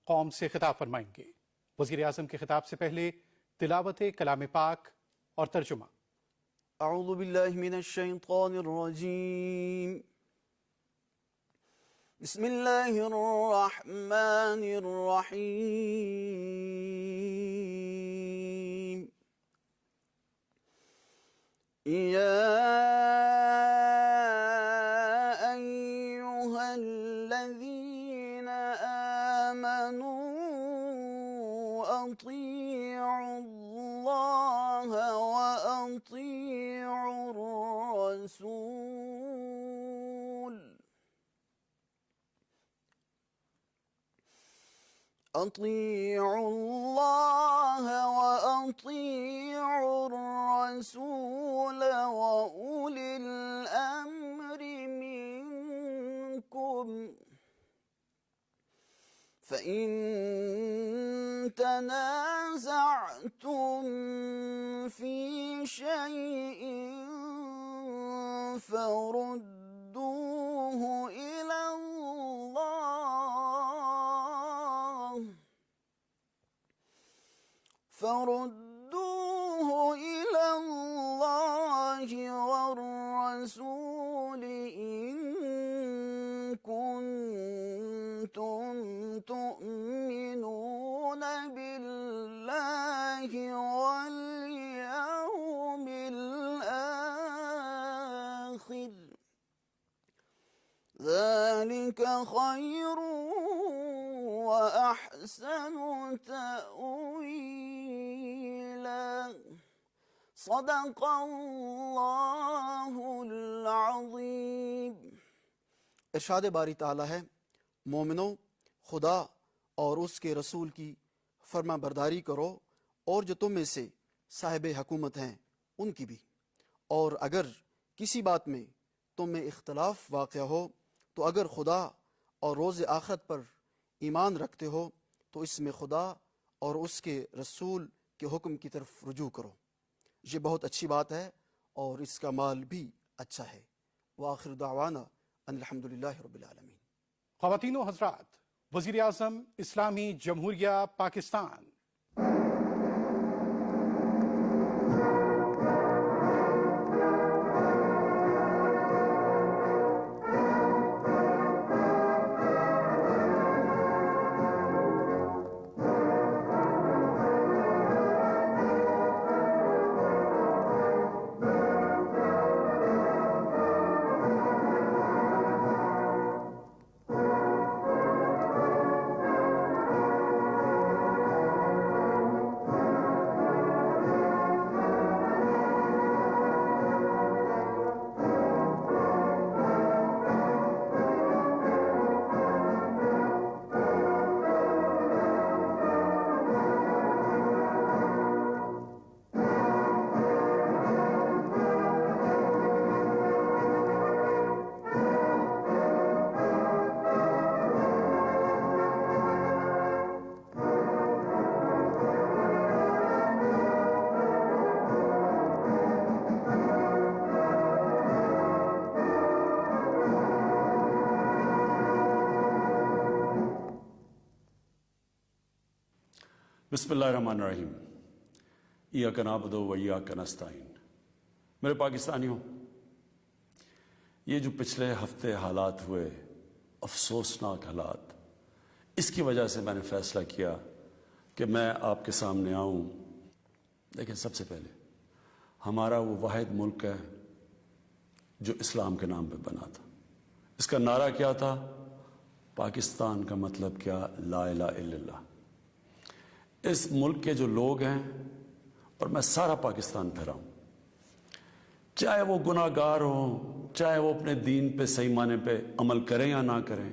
قوم سے خطاب فرمائیں گے۔ وزیر اعظم کے خطاب سے پہلے تلاوت کلام پاک اور ترجمہ۔ اعوذ باللہ من الشیطان الرجیم، بسم اللہ الرحمن الرحیم۔ یا ایہا الذین آمنوا اطیعوا اللہ واطیعوا الرسول، اطیعوا اللہ واطیعوا الرسول واولی الامر منکم، فإن تنازعتم في شيء فردوه إلى الله والرسول إن كنتم تؤمنون بالله واليوم الآخر، ذلك خير وأحسن تأويلا، صدق اللہ العظیم۔ ارشاد باری تعالیٰ ہے، مومنو خدا اور اس کے رسول کی فرما برداری کرو، اور جو تم میں سے صاحب حکومت ہیں ان کی بھی، اور اگر کسی بات میں تم میں اختلاف واقع ہو تو اگر خدا اور روز آخرت پر ایمان رکھتے ہو تو اس میں خدا اور اس کے رسول کے حکم کی طرف رجوع کرو، یہ بہت اچھی بات ہے اور اس کا مال بھی اچھا ہے۔ وآخر دعوانا ان الحمدللہ رب العالمین۔ خواتین و حضرات، وزیر اعظم اسلامی جمہوریہ پاکستان۔ بسم اللہ الرحمن الرحیم۔ ایاک نعبد و ایاک نستعین۔ میرے پاکستانیوں، یہ جو پچھلے ہفتے حالات ہوئے، افسوسناک حالات، اس کی وجہ سے میں نے فیصلہ کیا کہ میں آپ کے سامنے آؤں۔ لیکن سب سے پہلے ہمارا وہ واحد ملک ہے جو اسلام کے نام پہ بنا تھا۔ اس کا نعرہ کیا تھا؟ پاکستان کا مطلب کیا؟ لا الہ الا اللہ۔ اس ملک کے جو لوگ ہیں، اور میں سارا پاکستان پھرا ہوں، چاہے وہ گناہ گار ہوں، چاہے وہ اپنے دین پہ صحیح معنی پہ عمل کریں یا نہ کریں،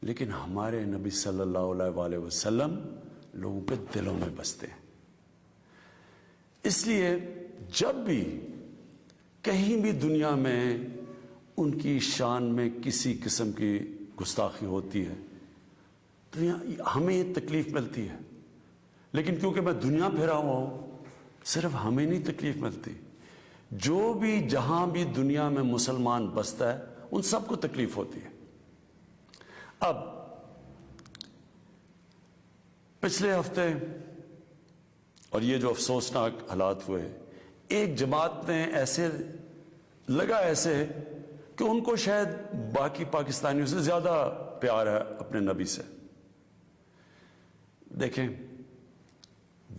لیکن ہمارے نبی صلی اللہ علیہ وآلہ وسلم لوگوں کے دلوں میں بستے ہیں۔ اس لیے جب بھی کہیں بھی دنیا میں ان کی شان میں کسی قسم کی گستاخی ہوتی ہے تو ہمیں تکلیف ملتی ہے، لیکن کیونکہ میں دنیا پھرا ہوا ہوں، صرف ہمیں نہیں تکلیف ملتی، جو بھی جہاں بھی دنیا میں مسلمان بستا ہے ان سب کو تکلیف ہوتی ہے۔ اب پچھلے ہفتے اور یہ جو افسوسناک حالات ہوئے، ایک جماعت نے لگا ایسے کہ ان کو شاید باقی پاکستانیوں سے زیادہ پیار ہے اپنے نبی سے۔ دیکھیں،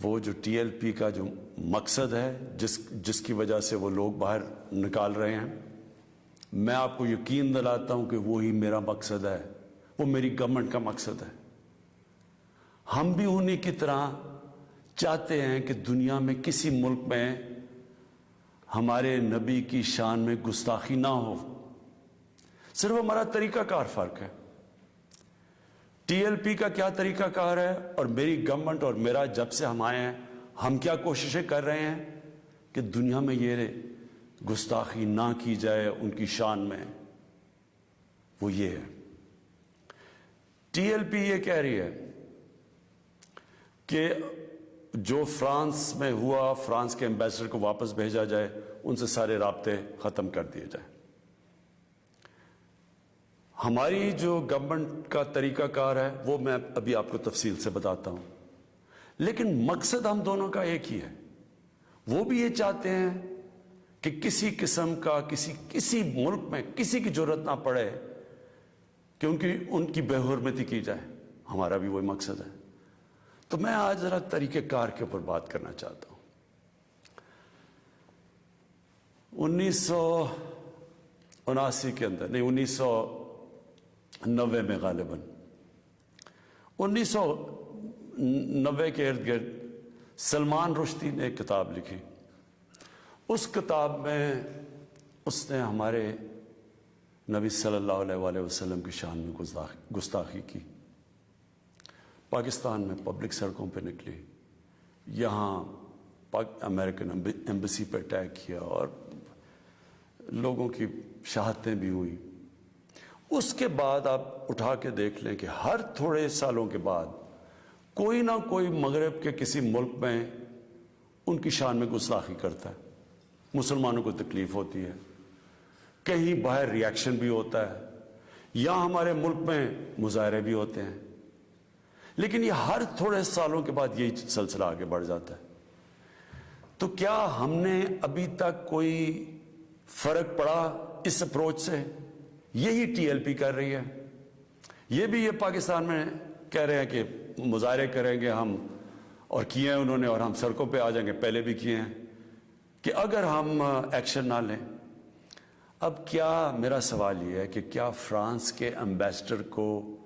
وہ جو ٹی ایل پی کا جو مقصد ہے، جس کی وجہ سے وہ لوگ باہر نکال رہے ہیں، میں آپ کو یقین دلاتا ہوں کہ وہی میرا مقصد ہے، وہ میری گورنمنٹ کا مقصد ہے۔ ہم بھی انہی کی طرح چاہتے ہیں کہ دنیا میں کسی ملک میں ہمارے نبی کی شان میں گستاخی نہ ہو، صرف ہمارا طریقہ کار فرق ہے۔ ٹی ایل پی کا کیا طریقہ کار ہے اور میری گورنمنٹ اور میرا جب سے ہم آئے ہیں، ہم کیا کوششیں کر رہے ہیں کہ دنیا میں یہ گستاخی نہ کی جائے ان کی شان میں، وہ یہ ہے۔ ٹی ایل پی یہ کہہ رہی ہے کہ جو فرانس میں ہوا، فرانس کے ایمبیسڈر کو واپس بھیجا جائے، ان سے سارے رابطے ختم کر دیے جائیں۔ ہماری جو گورنمنٹ کا طریقہ کار ہے وہ میں ابھی آپ کو تفصیل سے بتاتا ہوں، لیکن مقصد ہم دونوں کا ایک ہی ہے۔ وہ بھی یہ چاہتے ہیں کہ کسی قسم کا کسی ملک میں کسی کی ضرورت نہ پڑے کہ ان کی بے حرمتی کی جائے، ہمارا بھی وہی مقصد ہے۔ تو میں آج ذرا طریقہ کار کے اوپر بات کرنا چاہتا ہوں۔ 1979 کے اندر، نہیں 1990 میں غالباً 1990 کے ارد گرد سلمان رشدی نے ایک کتاب لکھی۔ اس کتاب میں اس نے ہمارے نبی صلی اللہ علیہ وسلم کی شان میں گستاخی کی۔ پاکستان میں پبلک سڑکوں پہ نکلی، یہاں امریکن ایمبیسی پہ اٹیک کیا اور لوگوں کی شہادتیں بھی ہوئی۔ اس کے بعد آپ اٹھا کے دیکھ لیں کہ ہر تھوڑے سالوں کے بعد کوئی نہ کوئی مغرب کے کسی ملک میں ان کی شان میں گستاخی کرتا ہے، مسلمانوں کو تکلیف ہوتی ہے، کہیں باہر ریاکشن بھی ہوتا ہے، یا ہمارے ملک میں مظاہرے بھی ہوتے ہیں، لیکن یہ ہر تھوڑے سالوں کے بعد یہی سلسلہ آگے بڑھ جاتا ہے۔ تو کیا ہم نے ابھی تک کوئی فرق پڑا اس اپروچ سے؟ یہی ٹی ایل پی کر رہی ہے۔ یہ بھی یہ پاکستان میں کہہ رہے ہیں کہ مظاہرے کریں گے ہم، اور کیے ہیں انہوں نے، اور ہم سڑکوں پہ آ جائیں گے، پہلے بھی کیے ہیں، کہ اگر ہم ایکشن نہ لیں۔ اب کیا میرا سوال یہ ہے کہ کیا فرانس کے ایمبیسڈر کو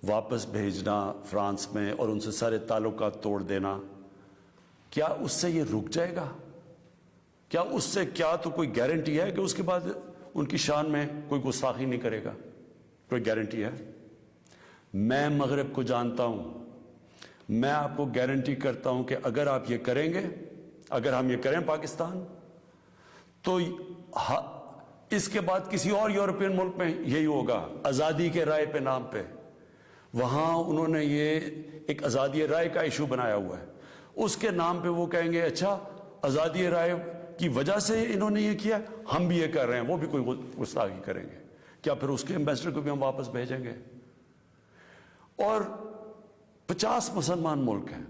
واپس بھیجنا فرانس میں اور ان سے سارے تعلقات توڑ دینا، کیا اس سے یہ رک جائے گا؟ کیا اس سے تو کوئی گارنٹی ہے کہ اس کے بعد ان کی شان میں کوئی گستاخی نہیں کرے گا؟ کوئی گارنٹی ہے؟ میں مغرب کو جانتا ہوں، میں آپ کو گارنٹی کرتا ہوں کہ اگر آپ یہ کریں گے، اگر ہم یہ کریں پاکستان، تو اس کے بعد کسی اور یورپین ملک میں یہی ہوگا، آزادی کے رائے پہ نام پہ۔ وہاں انہوں نے یہ ایک آزادی رائے کا ایشو بنایا ہوا ہے، اس کے نام پہ وہ کہیں گے اچھا آزادی رائے کی وجہ سے انہوں نے یہ کیا، ہم بھی یہ کر رہے ہیں، وہ بھی کوئی گستاخی کریں گے۔ کیا پھر اس کے ایمبیسڈر کو بھی ہم واپس بھیجیں گے؟ اور 50 مسلمان ملک ہیں،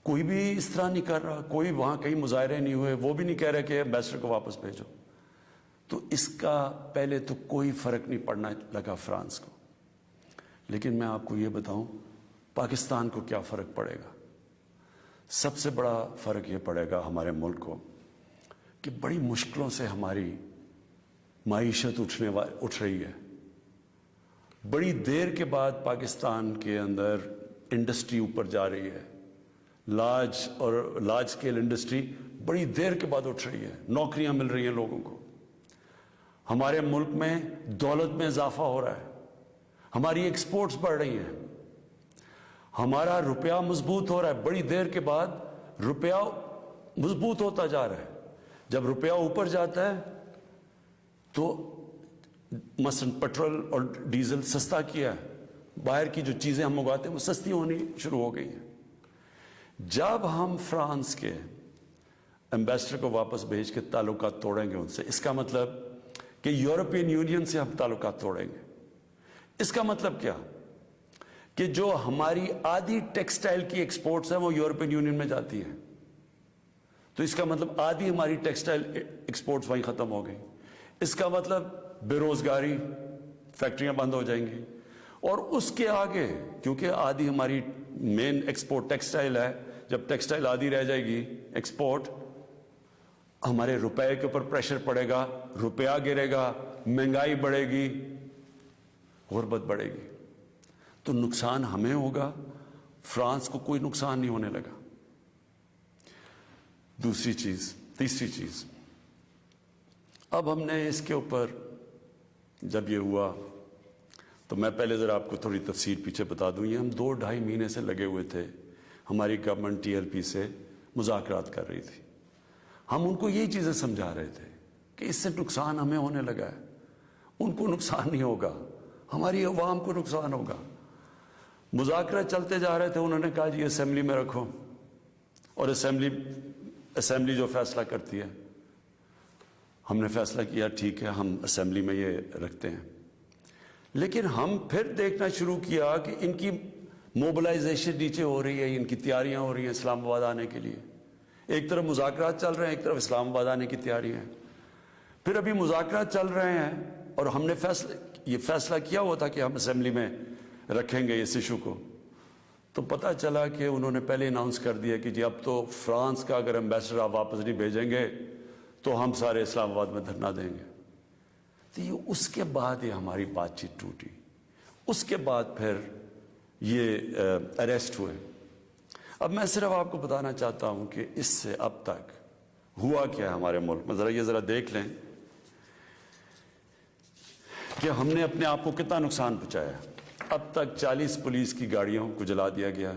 کوئی بھی اس طرح نہیں کر رہا، کوئی وہاں کہیں مظاہرے نہیں ہوئے، وہ بھی نہیں کہہ رہے کہ ایمبیسڈر کو واپس بھیجو۔ تو اس کا پہلے تو کوئی فرق نہیں پڑنا لگا فرانس کو، لیکن میں آپ کو یہ بتاؤں پاکستان کو کیا فرق پڑے گا۔ سب سے بڑا فرق یہ پڑے گا ہمارے ملک کو کہ بڑی مشکلوں سے ہماری معیشت اٹھ رہی ہے۔ بڑی دیر کے بعد پاکستان کے اندر انڈسٹری اوپر جا رہی ہے، لارج اسکیل انڈسٹری بڑی دیر کے بعد اٹھ رہی ہے، نوکریاں مل رہی ہیں لوگوں کو، ہمارے ملک میں دولت میں اضافہ ہو رہا ہے، ہماری ایکسپورٹس بڑھ رہی ہیں، ہمارا روپیہ مضبوط ہو رہا ہے۔ بڑی دیر کے بعد روپیہ مضبوط ہوتا جا رہا ہے۔ جب روپیہ اوپر جاتا ہے تو مثلا پیٹرول اور ڈیزل سستا کیا ہے، باہر کی جو چیزیں ہم منگواتے ہیں وہ سستی ہونی شروع ہو گئی ہیں۔ جب ہم فرانس کے ایمبیسڈر کو واپس بھیج کے تعلقات توڑیں گے ان سے، اس کا مطلب کہ یورپین یونین سے ہم تعلقات توڑیں گے۔ اس کا مطلب کیا کہ جو ہماری آدھی ٹیکسٹائل کی ایکسپورٹس ہیں وہ یورپین یونین میں جاتی ہیں، تو اس کا مطلب آدھی ہماری ٹیکسٹائل ایکسپورٹس وہیں ختم ہو گئی. اس کا مطلب بے روزگاری، فیکٹریاں بند ہو جائیں گی. اور اس کے آگے کیونکہ آدھی ہماری مین ایکسپورٹ ٹیکسٹائل ہے، جب ٹیکسٹائل آدھی رہ جائے گی ایکسپورٹ، ہمارے روپے کے اوپر پریشر پڑے گا، روپیہ گرے گا، مہنگائی بڑھے گی، غربت بڑھے گی. تو نقصان ہمیں ہوگا، فرانس کو کوئی نقصان نہیں ہونے لگا. تیسری چیز، اب ہم نے اس کے اوپر جب یہ ہوا تو میں پہلے ذرا آپ کو تھوڑی تفصیل پیچھے بتا دوں. یہ ہم 2-2.5 مہینے سے لگے ہوئے تھے، ہماری گورنمنٹ TLP سے مذاکرات کر رہی تھی. ہم ان کو یہی چیزیں سمجھا رہے تھے کہ اس سے نقصان ہمیں ہونے لگا ہے، ان کو نقصان نہیں ہوگا، ہماری عوام کو نقصان ہوگا. مذاکرات چلتے جا رہے تھے، انہوں نے کہا جی اسمبلی میں رکھو، اور اسمبلی جو فیصلہ کرتی ہے. ہم نے فیصلہ کیا ٹھیک ہے ہم اسمبلی میں یہ رکھتے ہیں. لیکن ہم پھر دیکھنا شروع کیا کہ ان کی موبلائزیشن نیچے ہو رہی ہے، ان کی تیاریاں ہو رہی ہیں اسلام آباد آنے کے لیے. ایک طرف مذاکرات چل رہے ہیں، ایک طرف اسلام آباد آنے کی تیاریاں ہیں. پھر ابھی مذاکرات چل رہے ہیں اور ہم نے یہ فیصلہ کیا ہوا تھا کہ ہم اسمبلی میں رکھیں گے اس ایشو کو. تو پتہ چلا کہ انہوں نے پہلے اناؤنس کر دیا کہ جی اب تو فرانس کا اگر ایمبیسڈر آپ واپس نہیں بھیجیں گے تو ہم سارے اسلام آباد میں دھرنا دیں گے. تو یہ اس کے بعد یہ ہماری بات چیت ٹوٹی. اس کے بعد پھر یہ اریسٹ ہوئے. اب میں صرف آپ کو بتانا چاہتا ہوں کہ اس سے اب تک ہوا کیا ہے ہمارے ملک میں. ذرا دیکھ لیں کہ ہم نے اپنے آپ کو کتنا نقصان پہنچایا. اب تک 40 پولیس کی گاڑیوں کو جلا دیا گیا،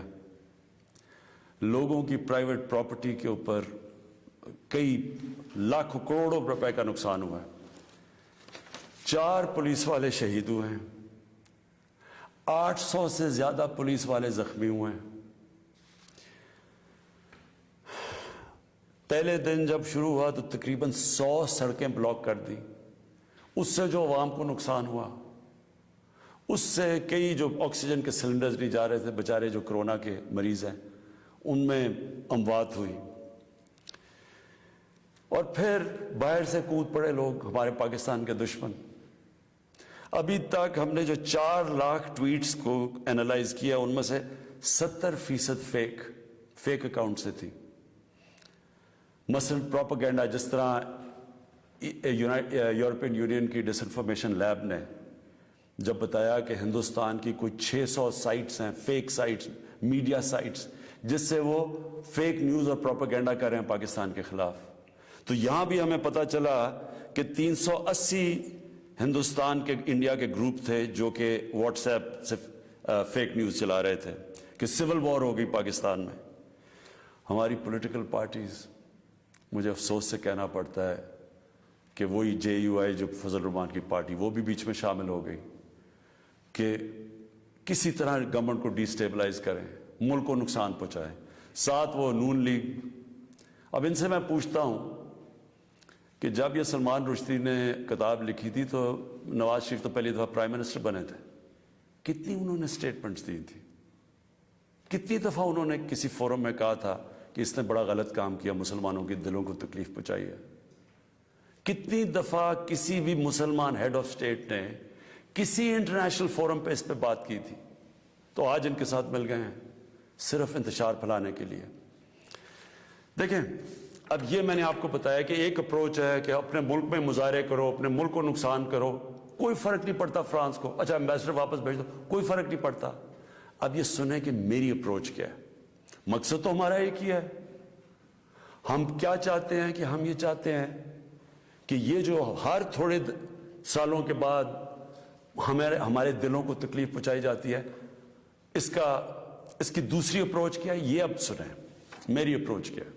لوگوں کی پرائیویٹ پراپرٹی کے اوپر کئی لاکھوں کروڑوں روپے کا نقصان ہوا ہے. 4 پولیس والے شہید ہوئے ہیں، 800 سے زیادہ پولیس والے زخمی ہوئے ہیں. پہلے دن جب شروع ہوا تو تقریباً 100 سڑکیں بلاک کر دی. اس سے جو عوام کو نقصان ہوا، اس سے کئی جو آکسیجن کے سلنڈرز نہیں جا رہے تھے، بیچارے جو کرونا کے مریض ہیں، ان میں اموات ہوئی. اور پھر باہر سے کود پڑے لوگ، ہمارے پاکستان کے دشمن. ابھی تک ہم نے جو 4 لاکھ ٹویٹس کو اینالائز کیا، ان میں سے 70% فیک اکاؤنٹ سے تھی. مثلا پروپیگنڈا، جس طرح یورپین یونین کی ڈس انفارمیشن لیب نے جب بتایا کہ ہندوستان کی کوئی 600 سائٹس ہیں، فیک سائٹس، میڈیا سائٹس، جس سے وہ فیک نیوز اور پروپیگنڈا کر رہے ہیں پاکستان کے خلاف. تو یہاں بھی ہمیں پتہ چلا کہ 380 ہندوستان کے انڈیا کے گروپ تھے جو کہ واٹس ایپ سے فیک نیوز چلا رہے تھے کہ سول وار ہو گئی پاکستان میں. ہماری پولیٹیکل پارٹیز، مجھے افسوس سے کہنا پڑتا ہے کہ وہی JUI جو فضل الرحمان کی پارٹی، وہ بھی بیچ میں شامل ہو گئی کہ کسی طرح گورنمنٹ کو ڈی سٹیبلائز کریں، ملک کو نقصان پہنچائیں. ساتھ وہ نون لیگ. اب ان سے میں پوچھتا ہوں کہ جب یہ سلمان رشدی نے کتاب لکھی تھی تو نواز شریف تو پہلی دفعہ پرائم منسٹر بنے تھے، کتنی انہوں نے سٹیٹمنٹس دی تھی، کتنی دفعہ انہوں نے کسی فورم میں کہا تھا کہ اس نے بڑا غلط کام کیا، مسلمانوں کے دلوں کو تکلیف پہنچائی ہے. کتنی دفعہ کسی بھی مسلمان ہیڈ آف سٹیٹ نے کسی انٹرنیشنل فورم پہ اس پہ بات کی تھی. تو آج ان کے ساتھ مل گئے ہیں صرف انتشار پھیلانے کے لیے. دیکھیں، اب یہ میں نے آپ کو بتایا کہ ایک اپروچ ہے کہ اپنے ملک میں مظاہرے کرو، اپنے ملک کو نقصان کرو، کوئی فرق نہیں پڑتا فرانس کو. اچھا ایمبیسڈر واپس بھیج دو، کوئی فرق نہیں پڑتا. اب یہ سنیں کہ میری اپروچ کیا ہے. مقصد تو ہمارا ایک ہی ہے. ہم کیا چاہتے ہیں کہ ہم یہ چاہتے ہیں کہ یہ جو ہر تھوڑے سالوں کے بعد ہمارے دلوں کو تکلیف پہنچائی جاتی ہے، اس کی دوسری اپروچ کیا ہے، یہ اب سنیں میری اپروچ کیا ہے.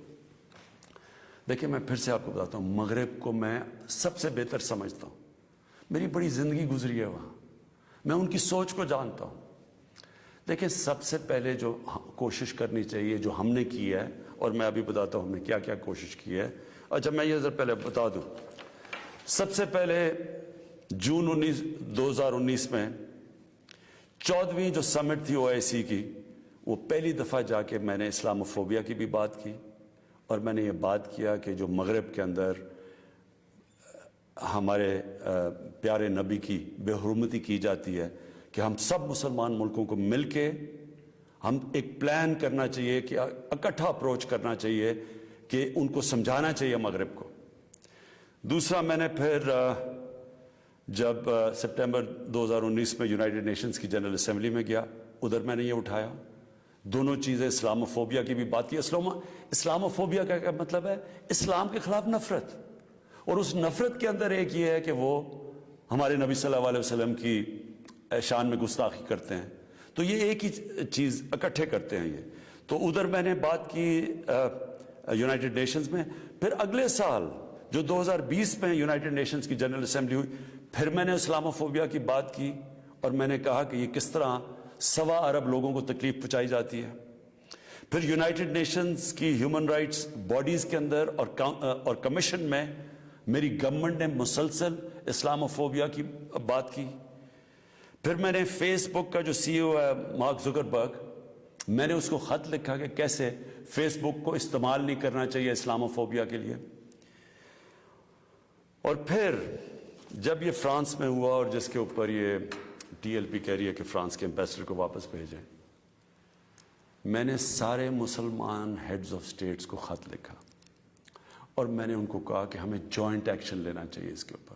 دیکھیں، میں پھر سے آپ کو بتاتا ہوں، مغرب کو میں سب سے بہتر سمجھتا ہوں. میری بڑی زندگی گزری ہے وہاں، میں ان کی سوچ کو جانتا ہوں. دیکھیں، سب سے پہلے جو کوشش کرنی چاہیے، جو ہم نے کی ہے، اور میں ابھی بتاتا ہوں ہم نے کیا کیا کوشش کی ہے. اچھا، میں یہ پہلے بتا دوں. سب سے پہلے جون 2019 میں 14ویں جو سمٹ تھی OIC کی، وہ پہلی دفعہ جا کے میں نے اسلاموفوبیا کی بھی بات کی، اور میں نے یہ بات کیا کہ جو مغرب کے اندر ہمارے پیارے نبی کی بے حرمتی کی جاتی ہے، کہ ہم سب مسلمان ملکوں کو مل کے ہم ایک پلان کرنا چاہیے، کہ اکٹھا اپروچ کرنا چاہیے، کہ ان کو سمجھانا چاہیے مغرب کو۔ دوسرا، میں نے پھر جب سپٹمبر 2019 میں یونائٹڈ نیشنز کی جنرل اسمبلی میں گیا، ادھر میں نے یہ اٹھایا، دونوں چیزیں، اسلاموفوبیا کی بھی بات کی۔ اسلاموفوبیا کا کیا مطلب ہے؟ اسلام کے خلاف نفرت، اور اس نفرت کے اندر ایک یہ ہے کہ وہ ہمارے نبی صلی اللہ علیہ وسلم کی شان میں گستاخی کرتے ہیں، تو یہ ایک ہی چیز اکٹھے کرتے ہیں یہ۔ تو ادھر میں نے بات کی یونائٹڈ نیشنز میں۔ پھر اگلے سال جو 2020 میں یونائٹڈ نیشنز کی جنرل اسمبلی ہوئی، پھر میں نے اسلاموفوبیا کی بات کی، اور میں نے کہا کہ یہ کس طرح 1.25 ارب لوگوں کو تکلیف پہنچائی جاتی ہے۔ پھر یونائٹڈ نیشنز کی ہیومن رائٹس باڈیز کے اندر اور کمیشن میں میری گورنمنٹ نے مسلسل اسلاموفوبیا کی بات کی۔ پھر میں نے فیس بک کا جو CEO ہے مارک زکربرگ، میں نے اس کو خط لکھا کہ کیسے فیس بک کو استعمال نہیں کرنا چاہیے اسلاموفوبیا کے لیے۔ اور پھر جب یہ فرانس میں ہوا، اور جس کے اوپر یہ TLP کہہ رہی ہے کہ فرانس کے امبیسڈر کو واپس بھیجیں، میں نے سارے مسلمان ہیڈز آف سٹیٹس کو خط لکھا، اور میں نے ان کو کہا کہ ہمیں جوائنٹ ایکشن لینا چاہیے اس کے اوپر۔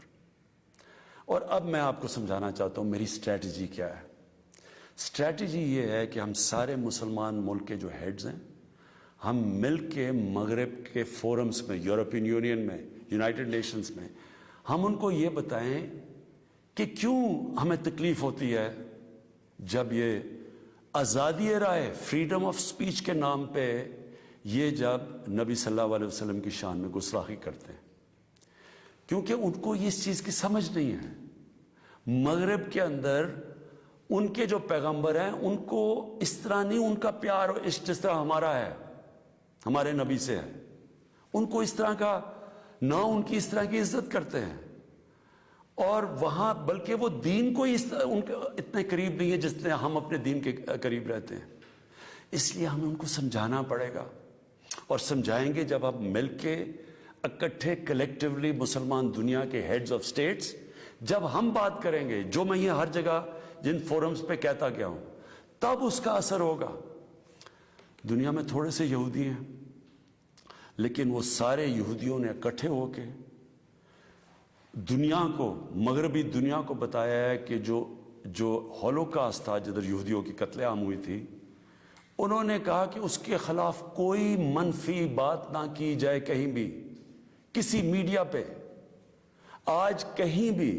اور اب میں آپ کو سمجھانا چاہتا ہوں میری اسٹریٹجی کیا ہے۔ اسٹریٹجی یہ ہے کہ ہم سارے مسلمان ملک کے جو ہیڈز ہیں، ہم مل کے مغرب کے فورمز میں، یورپین یونین میں، یونائٹڈ نیشنز میں، ہم ان کو یہ بتائیں کہ کیوں ہمیں تکلیف ہوتی ہے جب یہ آزادی رائے، فریڈم آف سپیچ کے نام پہ یہ جب نبی صلی اللہ علیہ وسلم کی شان میں گستاخی کرتے ہیں، کیونکہ ان کو اس چیز کی سمجھ نہیں ہے۔ مغرب کے اندر ان کے جو پیغمبر ہیں، ان کو اس طرح نہیں، ان کا پیار اور عشق جس طرح ہمارا ہے، ہمارے نبی سے ہے، ان کو اس طرح کا نہ، ان کی اس طرح کی عزت کرتے ہیں، اور وہاں بلکہ وہ دین کو ان کے اتنے قریب نہیں ہے جس طرح ہم اپنے دین کے قریب رہتے ہیں۔ اس لیے ہمیں ان کو سمجھانا پڑے گا، اور سمجھائیں گے جب ہم مل کے اکٹھے کلیکٹیولی مسلمان دنیا کے ہیڈز آف سٹیٹس جب ہم بات کریں گے، جو میں یہ ہر جگہ جن فورمز پہ کہتا گیا ہوں، تب اس کا اثر ہوگا۔ دنیا میں تھوڑے سے یہودی ہیں، لیکن وہ سارے یہودیوں نے اکٹھے ہو کے دنیا کو، مغربی دنیا کو بتایا ہے کہ جو ہولوکاسٹ تھا، جدھر یہودیوں کی قتل عام ہوئی تھی، انہوں نے کہا کہ اس کے خلاف کوئی منفی بات نہ کی جائے کہیں بھی، کسی میڈیا پہ۔ آج کہیں بھی،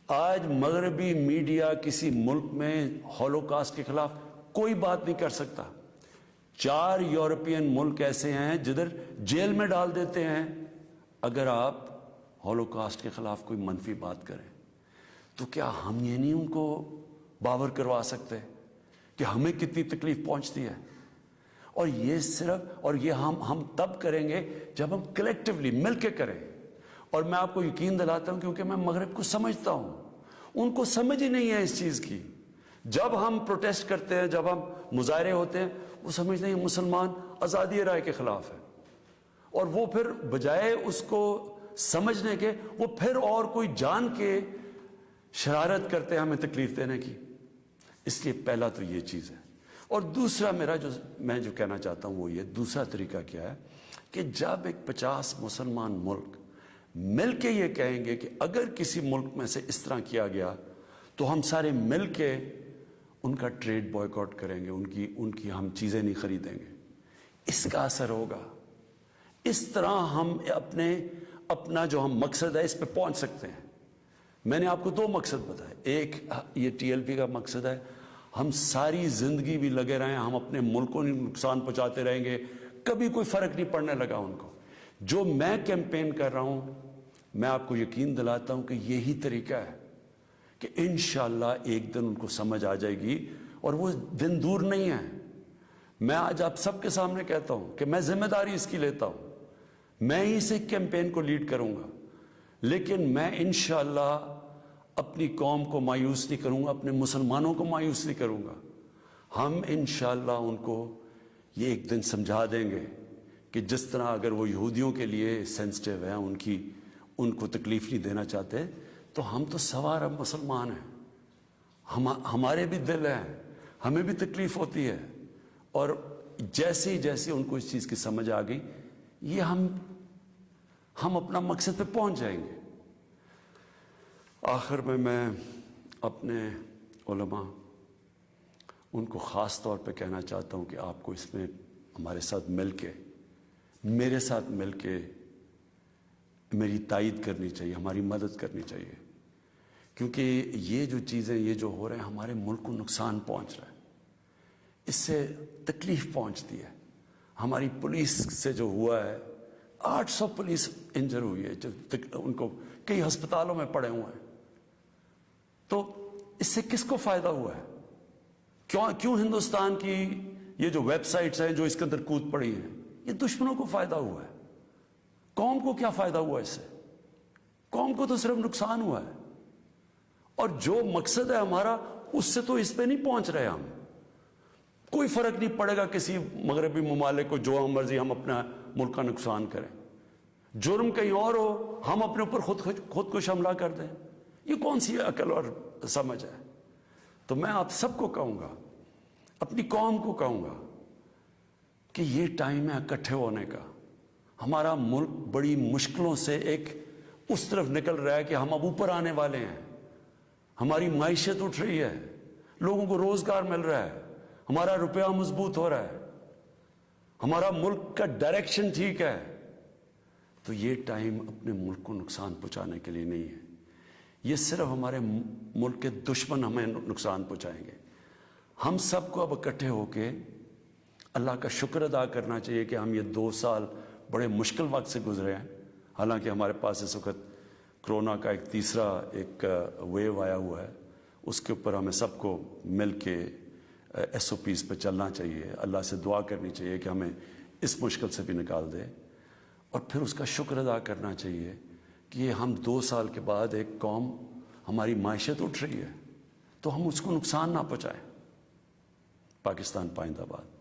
آج مغربی میڈیا کسی ملک میں ہولوکاسٹ کے خلاف کوئی بات نہیں کر سکتا۔ 4 یورپین ملک ایسے ہیں جدھر جیل میں ڈال دیتے ہیں اگر آپ ہولوکاسٹ کے خلاف کوئی منفی بات کریں۔ تو کیا ہم یہ نہیں ان کو باور کروا سکتے کہ ہمیں کتنی تکلیف پہنچتی ہے؟ اور یہ صرف، اور یہ ہم تب کریں گے جب ہم کلیکٹیولی مل کے کریں۔ اور میں آپ کو یقین دلاتا ہوں، کیونکہ میں مغرب کو سمجھتا ہوں، ان کو سمجھ ہی نہیں ہے اس چیز کی۔ جب ہم پروٹیسٹ کرتے ہیں، جب ہم مظاہرے ہوتے ہیں، وہ سمجھتے ہیں مسلمان آزادی رائے کے خلاف ہے، اور وہ پھر بجائے اس کو سمجھنے کے، وہ پھر اور کوئی جان کے شرارت کرتے ہیں ہمیں تکلیف دینے کی۔ اس لیے پہلا تو یہ چیز ہے۔ اور دوسرا میں جو کہنا چاہتا ہوں وہ یہ، دوسرا طریقہ کیا ہے کہ جب ایک 50 مسلمان ملک مل کے یہ کہیں گے کہ اگر کسی ملک میں سے اس طرح کیا گیا تو ہم سارے مل کے ان کا ٹریڈ بوائیکاٹ کریں گے، ان کی ہم چیزیں نہیں خریدیں گے، اس کا اثر ہوگا۔ اس طرح ہم اپنا جو ہم مقصد ہے اس پہ پہنچ سکتے ہیں۔ میں نے آپ کو 2 مقصد بتائے، ایک یہ TLP کا مقصد ہے، ہم ساری زندگی بھی لگے رہیں، ہم اپنے ملک کو نقصان پہنچاتے رہیں گے، کبھی کوئی فرق نہیں پڑنے لگا ان کو۔ جو میں کیمپین کر رہا ہوں، میں آپ کو یقین دلاتا ہوں کہ یہی طریقہ ہے کہ انشاءاللہ ایک دن ان کو سمجھ آ جائے گی، اور وہ دن دور نہیں ہے۔ میں آج آپ سب کے سامنے کہتا ہوں کہ میں ذمہ داری اس کی لیتا ہوں، میں ہی اس کیمپین کو لیڈ کروں گا، لیکن میں انشاءاللہ اپنی قوم کو مایوس نہیں کروں گا، اپنے مسلمانوں کو مایوس نہیں کروں گا. ہم انشاءاللہ ان کو یہ ایک دن سمجھا دیں گے کہ جس طرح اگر وہ یہودیوں کے لیے سینسٹیو ہیں، ان کو تکلیف نہیں دینا چاہتے، تو ہم تو سوا ارب مسلمان ہیں، ہمارے بھی دل ہیں، ہمیں بھی تکلیف ہوتی ہے. اور جیسے ان کو اس چیز کی سمجھ آ گئی، یہ ہم اپنا مقصد پہ پہنچ جائیں گے. آخر میں اپنے علماء ان کو خاص طور پہ کہنا چاہتا ہوں کہ آپ کو اس میں ہمارے ساتھ مل کے، میرے ساتھ مل کے میری تائید کرنی چاہیے، ہماری مدد کرنی چاہیے. کیونکہ یہ جو چیزیں یہ جو ہو رہے ہیں، ہمارے ملک کو نقصان پہنچ رہا ہے، اس سے تکلیف پہنچتی ہے. ہماری پولیس سے جو ہوا ہے، 800 پولیس انجر ہوئی ہے، جو ان کو کئی ہسپتالوں میں پڑے ہوئے ہیں. تو اس سے کس کو فائدہ ہوا ہے؟ کیوں ہندوستان کی یہ جو ویب سائٹس ہیں جو اس کے اندر کود پڑی ہیں، یہ دشمنوں کو فائدہ ہوا ہے. قوم کو کیا فائدہ ہوا اس سے؟ قوم کو تو صرف نقصان ہوا ہے. اور جو مقصد ہے ہمارا، اس سے تو اس پہ نہیں پہنچ رہے ہم. کوئی فرق نہیں پڑے گا کسی مغربی ممالک کو جو ہم مرضی ہم اپنا ملک کا نقصان کریں. جرم کہیں اور ہو، ہم اپنے اوپر خود کو حملہ کر دیں. یہ کون سی عقل اور سمجھ ہے؟ تو میں آپ سب کو کہوں گا، اپنی قوم کو کہوں گا کہ یہ ٹائم ہے اکٹھے ہونے کا. ہمارا ملک بڑی مشکلوں سے ایک اس طرف نکل رہا ہے کہ ہم اب اوپر آنے والے ہیں. ہماری معیشت اٹھ رہی ہے، لوگوں کو روزگار مل رہا ہے، ہمارا روپیہ مضبوط ہو رہا ہے، ہمارا ملک کا ڈائریکشن ٹھیک ہے. تو یہ ٹائم اپنے ملک کو نقصان پہنچانے کے لیے نہیں ہے. یہ صرف ہمارے ملک کے دشمن ہمیں نقصان پہنچائیں گے. ہم سب کو اب اکٹھے ہو کے اللہ کا شکر ادا کرنا چاہیے کہ ہم یہ 2 سال بڑے مشکل وقت سے گزرے ہیں. حالانکہ ہمارے پاس اس وقت کرونا کا ایک تیسرا ویو آیا ہوا ہے. اس کے اوپر ہمیں سب کو مل کے SOPs پہ چلنا چاہیے. اللہ سے دعا کرنی چاہیے کہ ہمیں اس مشکل سے بھی نکال دے. اور پھر اس کا شکر ادا کرنا چاہیے کہ یہ ہم 2 سال کے بعد ایک قوم، ہماری معیشت اٹھ رہی ہے، تو ہم اس کو نقصان نہ پہنچائیں. پاکستان پائندہ باد.